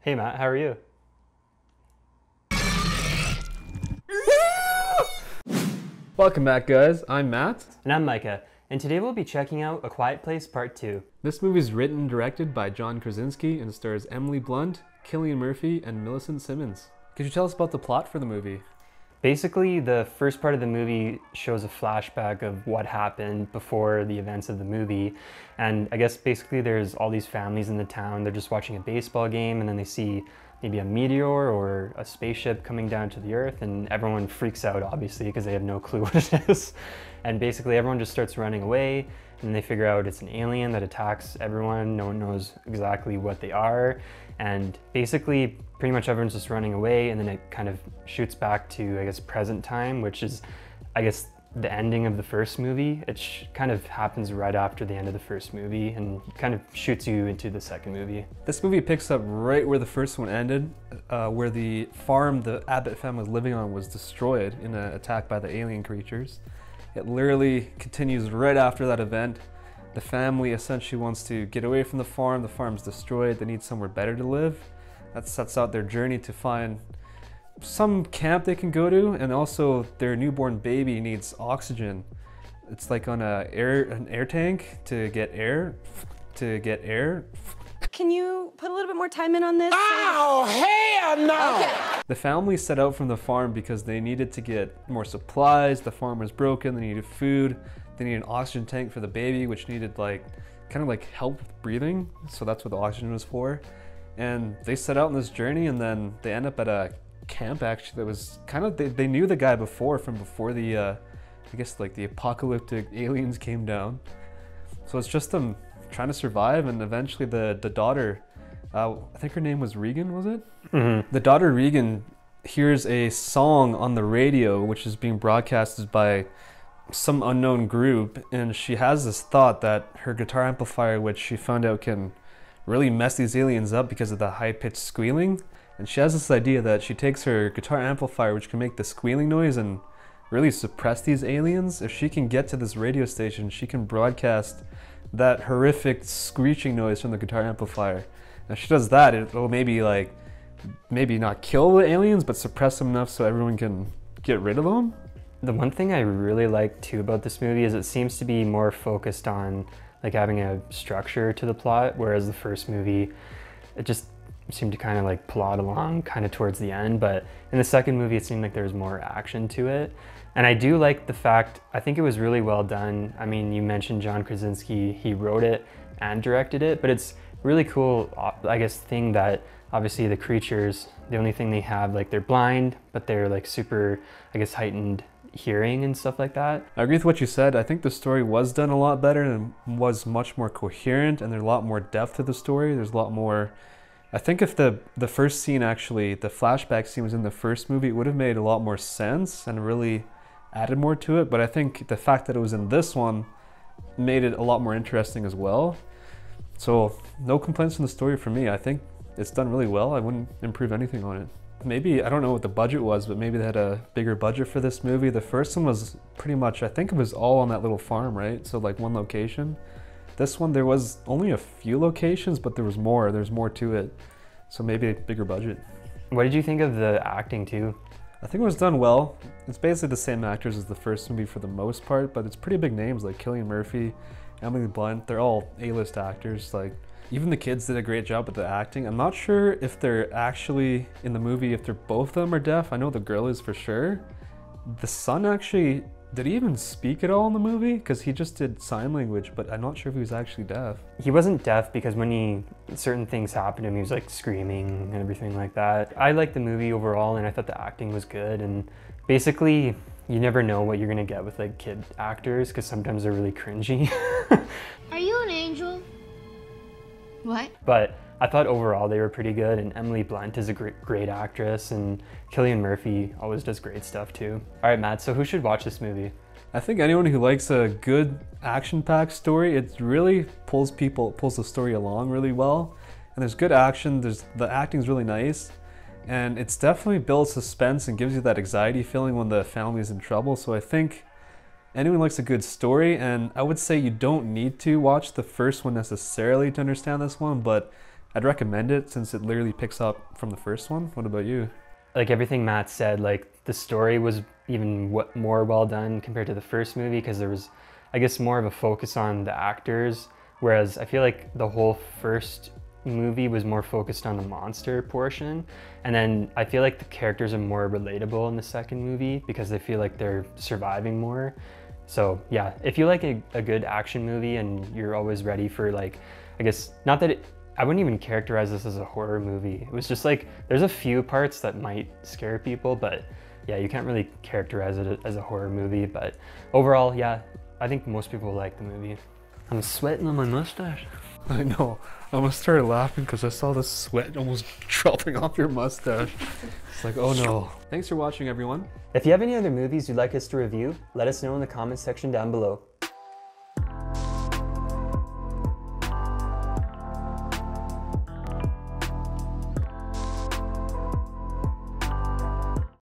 Hey Matt, how are you? Welcome back, guys. I'm Matt. And I'm Micah, and today we'll be checking out A Quiet Place Part 2. This movie is written and directed by John Krasinski and stars Emily Blunt, Cillian Murphy, and Millicent Simmonds. Could you tell us about the plot for the movie? Basically, the first part of the movie shows a flashback of what happened before the events of the movie. And I guess basically there's all these families in the town, they're just watching a baseball game, and then they see maybe a meteor or a spaceship coming down to the earth, and everyone freaks out, obviously, because they have no clue what it is. And basically everyone just starts running away, and they figure out it's an alien that attacks everyone. No one knows exactly what they are. And basically, pretty much everyone's just running away, and then it kind of shoots back to, I guess, present time, which is, I guess, the ending of the first movie. It kind of happens right after the end of the first movie and kind of shoots you into the second movie. This movie picks up right where the first one ended, where the farm the Abbott family was living on was destroyed in an attack by the alien creatures. It literally continues right after that event. The family essentially wants to get away from the farm's destroyed, they need somewhere better to live. That sets out their journey to find some camp they can go to, and also their newborn baby needs oxygen. It's like on an air tank to get air. Can you put a little bit more time in on this? Oh, hell no! Okay. The family set out from the farm because they needed to get more supplies. The farm was broken, they needed food. They needed an oxygen tank for the baby, which needed kind of help with breathing. So that's what the oxygen was for. And they set out on this journey, and then they end up at a camp actually that was they knew the guy before the I guess the apocalyptic aliens came down. So it's just them trying to survive, and eventually the daughter, I think her name was Regan, was it? Mm-hmm. The daughter Regan hears a song on the radio which is being broadcasted by some unknown group, and she has this thought that her guitar amplifier, which she found out can really mess these aliens up because of the high-pitched squealing, and she has this idea that she takes her guitar amplifier, which can make the squealing noise, and really suppress these aliens. If she can get to this radio station, she can broadcast that horrific screeching noise from the guitar amplifier. And if she does that, it'll maybe not kill the aliens, but suppress them enough so everyone can get rid of them. The one thing I really like too about this movie is it seems to be more focused on having a structure to the plot, whereas the first movie, it just seemed to kind of plod along kind of towards the end. But in the second movie, it seemed like there was more action to it. And I do like the fact, I think it was really well done. I mean, you mentioned John Krasinski, he wrote it and directed it, but it's really cool, I guess, thing that obviously the creatures, the only thing they have, they're blind, but they're super, I guess, heightened hearing and stuff like that. I agree with what you said. I think the story was done a lot better and was much more coherent, and there's a lot more depth to the story. There's a lot more, I think if the first scene actually, the flashback scene was in the first movie, it would have made a lot more sense and really added more to it. But I think the fact that it was in this one made it a lot more interesting as well. So no complaints on the story for me. I think it's done really well. I wouldn't improve anything on it. Maybe, I don't know what the budget was, but maybe they had a bigger budget for this movie. The first one was pretty much, I think it was all on that little farm, right? So one location. This one, there was only a few locations, but there's more to it. So maybe a bigger budget. What did you think of the acting too? I think it was done well. It's basically the same actors as the first movie for the most part, but it's pretty big names like Cillian Murphy, Emily Blunt. They're all A-list actors. Even the kids did a great job with the acting. I'm not sure if they're actually in the movie, if both of them are deaf. I know the girl is for sure. The son actually, did he even speak at all in the movie? Because he just did sign language, but I'm not sure if he was actually deaf. He wasn't deaf because when certain things happened to him, he was screaming and everything like that. I liked the movie overall, and I thought the acting was good. And basically, you never know what you're gonna get with kid actors, because sometimes they're really cringy. Are you an angel? What? But I thought overall they were pretty good, and Emily Blunt is a great actress, and Cillian Murphy always does great stuff too. All right, Matt, so who should watch this movie? I think anyone who likes a good action-packed story, it really pulls the story along really well. And there's good action, the acting's really nice, and it's definitely builds suspense and gives you that anxiety feeling when the family's in trouble. So I think anyone likes a good story, and I would say you don't need to watch the first one necessarily to understand this one, but I'd recommend it since it literally picks up from the first one. What about you? Like everything Matt said, like the story was even more well done compared to the first movie because there was, I guess, more of a focus on the actors, whereas I feel like the whole first movie was more focused on the monster portion, and then I feel like the characters are more relatable in the second movie because they feel like they're surviving more. So yeah, if you like a good action movie and you're always ready for, like, I guess, not that I wouldn't even characterize this as a horror movie. It was just like, there's a few parts that might scare people, but yeah, you can't really characterize it as a horror movie. But overall, yeah, I think most people like the movie. I'm sweating on my mustache. I know. I almost started laughing because I saw the sweat almost dropping off your mustache. It's like, oh no. Thanks for watching, everyone. If you have any other movies you'd like us to review, let us know in the comments section down below.